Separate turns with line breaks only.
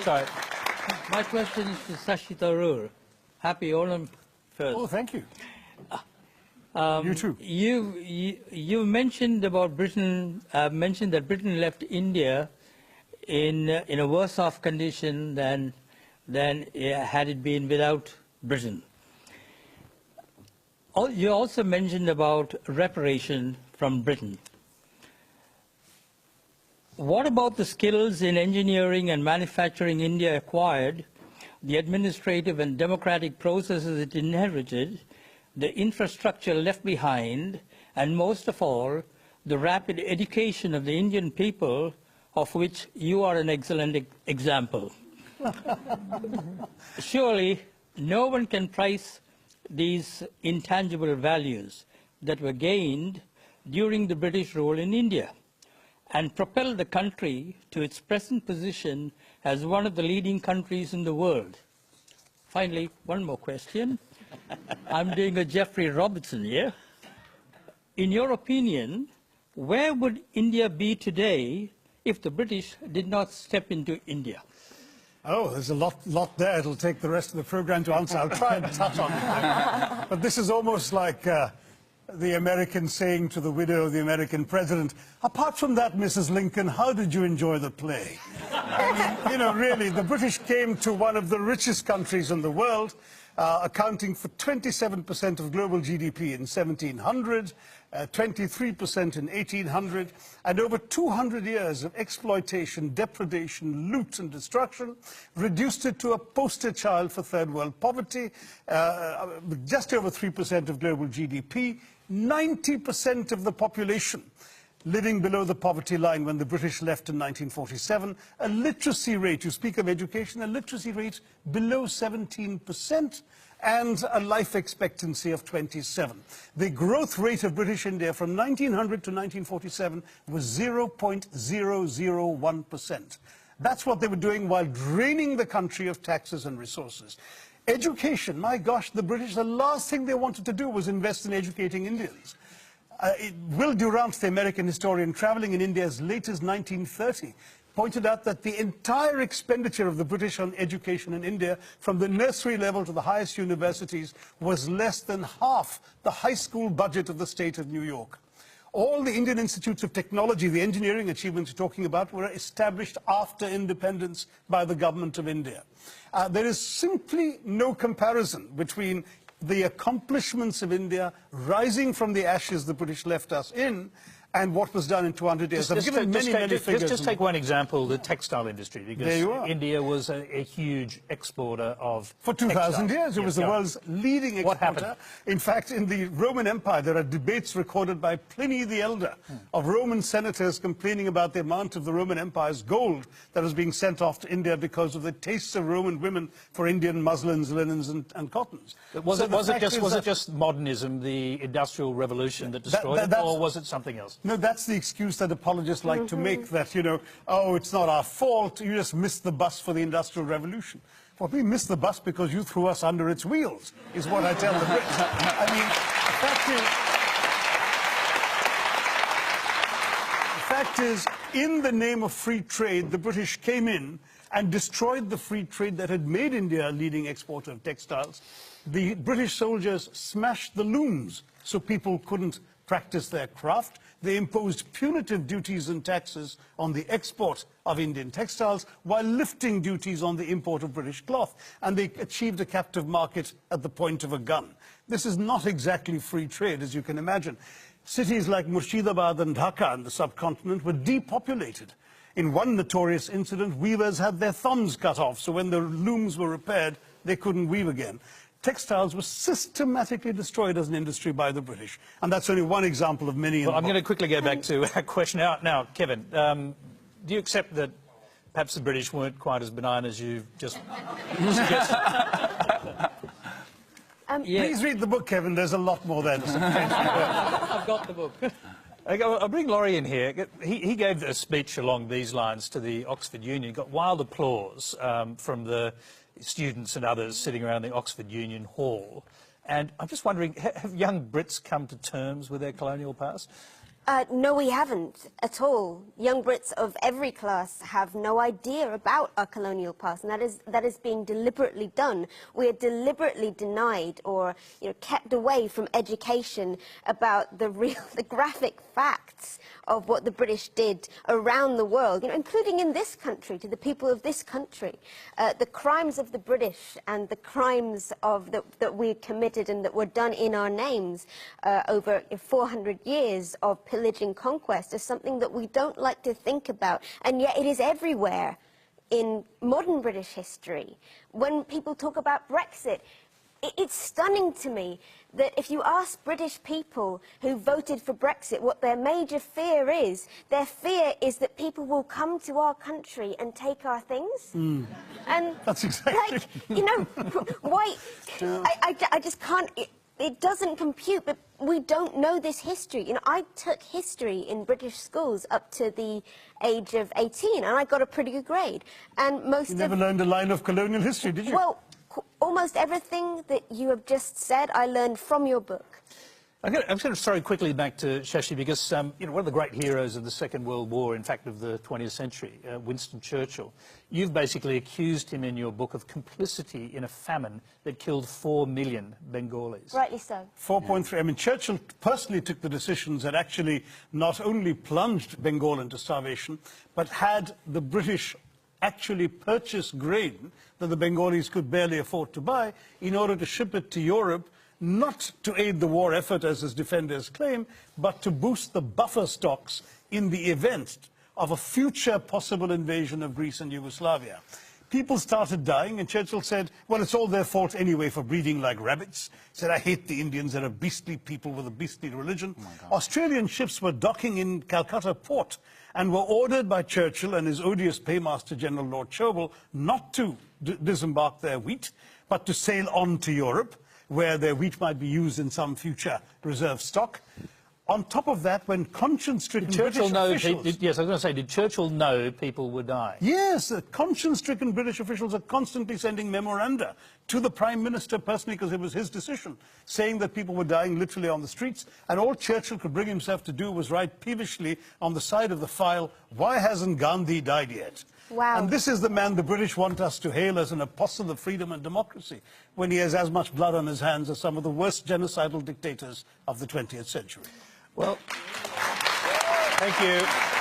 Sorry. My question is to Shashi Tharoor. Happy Onam first.
Oh, thank you. You too.
You mentioned about Britain. Mentioned that Britain left India in a worse off condition than had it been without Britain. You also mentioned about reparation from Britain. What about the skills in engineering and manufacturing India acquired, the administrative and democratic processes it inherited, the infrastructure left behind, and most of all, the rapid education of the Indian people, of which you are an excellent example? Surely, no one can price these intangible values that were gained during the British rule in India and propelled the country to its present position as one of the leading countries in the world. Finally, one more question. I'm doing a Jeffrey Robertson here. In your opinion, where would India be today if the British did not step into India?
Oh, there's a lot there. It'll take the rest of the program to answer. I'll try and touch on it. But this is almost like the American saying to the widow of the American president, apart from that, Mrs. Lincoln, how did you enjoy the play? I mean, you know, really, the British came to one of the richest countries in the world, accounting for 27% of global GDP in 1700, 23% in 1800, and over 200 years of exploitation, depredation, loot and destruction, reduced it to a poster child for third world poverty, just over 3% of global GDP, 90% of the population living below the poverty line when the British left in 1947, a literacy rate, you speak of education, a literacy rate below 17%, and a life expectancy of 27. The growth rate of British India from 1900 to 1947 was 0.001%. That's what they were doing while draining the country of taxes and resources. Education, my gosh, the British, the last thing they wanted to do was invest in educating Indians. Will Durant, the American historian traveling in India as late as 1930, pointed out that the entire expenditure of the British on education in India, from the nursery level to the highest universities, was less than half the high school budget of the state of New York. All the Indian institutes of technology, the engineering achievements you're talking about, were established after independence by the government of India. There is simply no comparison between the accomplishments of India rising from the ashes the British left us in and what was done in 200 years. I've given many figures.
Just take one example, the textile industry, because India was a huge exporter of
For 2,000 years, it was the world's leading exporter.
What happened?
In fact, in the Roman Empire, there are debates recorded by Pliny the Elder of Roman senators complaining about the amount of the Roman Empire's gold that was being sent off to India because of the tastes of Roman women for Indian muslins, linens, and cottons.
Was it just modernism, the Industrial Revolution, that destroyed it, or was it something else?
No, that's the excuse that apologists like to make, that, you know, oh, it's not our fault, you just missed the bus for the Industrial Revolution. Well, we missed the bus because you threw us under its wheels, is what I tell the Brits. I mean, the fact is, in the name of free trade, the British came in and destroyed the free trade that had made India a leading exporter of textiles. The British soldiers smashed the looms so people couldn't practice their craft. They imposed punitive duties and taxes on the export of Indian textiles while lifting duties on the import of British cloth. And they achieved a captive market at the point of a gun. This is not exactly free trade, as you can imagine. Cities like Murshidabad and Dhaka in the subcontinent were depopulated. In one notorious incident, weavers had their thumbs cut off, so when the looms were repaired, they couldn't weave again. Textiles were systematically destroyed as an industry by the British. And that's only one example of many.
Well, I'm going to quickly go back to our question. Now, Kevin, do you accept that perhaps the British weren't quite as benign as you just suggested?
Please read the book, Kevin. There's a lot more there.
I've got the book.
I'll bring Laurie in here. He gave a speech along these lines to the Oxford Union, got wild applause from the students and others sitting around the Oxford Union Hall. And I'm just wondering, have young Brits come to terms with their colonial past?
No, we haven't at all. Young Brits of every class have no idea about our colonial past, and that is being deliberately done. We are deliberately denied or kept away from education about the graphic facts of what the British did around the world, including in this country, to the people of this country. The crimes of the British and the crimes that we committed and that were done in our names over 400 years of pillaging conquest is something that we don't like to think about, and yet it is everywhere in modern British history. When people talk about Brexit, it's stunning to me that if you ask British people who voted for Brexit what their major fear is, their fear is that people will come to our country and take our things. And
that's exactly.
Why? I just can't. It doesn't compute, but we don't know this history. I took history in British schools up to the age of 18, and I got a pretty good grade. And
You never learned a line of colonial history, did you?
Well, almost everything that you have just said, I learned from your book.
I'm going to throw quickly back to Shashi because one of the great heroes of the Second World War, in fact of the 20th century, Winston Churchill, you've basically accused him in your book of complicity in a famine that killed 4 million Bengalis.
Rightly so.
4.3. I mean, Churchill personally took the decisions that actually not only plunged Bengal into starvation, but had the British actually purchase grain that the Bengalis could barely afford to buy in order to ship it to Europe, not to aid the war effort, as his defenders claim, but to boost the buffer stocks in the event of a future possible invasion of Greece and Yugoslavia. People started dying, and Churchill said, well, it's all their fault anyway for breeding like rabbits. He said, I hate the Indians, they're a beastly people with a beastly religion. Australian ships were docking in Calcutta port and were ordered by Churchill and his odious paymaster, General Lord Cherwell, not to disembark their wheat, but to sail on to Europe, where their wheat might be used in some future reserve stock. On top of that, when conscience-stricken British officials...
Yes, I was going to say, did Churchill know people would die?
Yes, conscience-stricken British officials are constantly sending memoranda to the Prime Minister personally, because it was his decision, saying that people were dying literally on the streets, and all Churchill could bring himself to do was write peevishly on the side of the file, why hasn't Gandhi died yet?
Wow.
And this is the man the British want us to hail as an apostle of freedom and democracy, when he has as much blood on his hands as some of the worst genocidal dictators of the 20th century.
Well, thank you.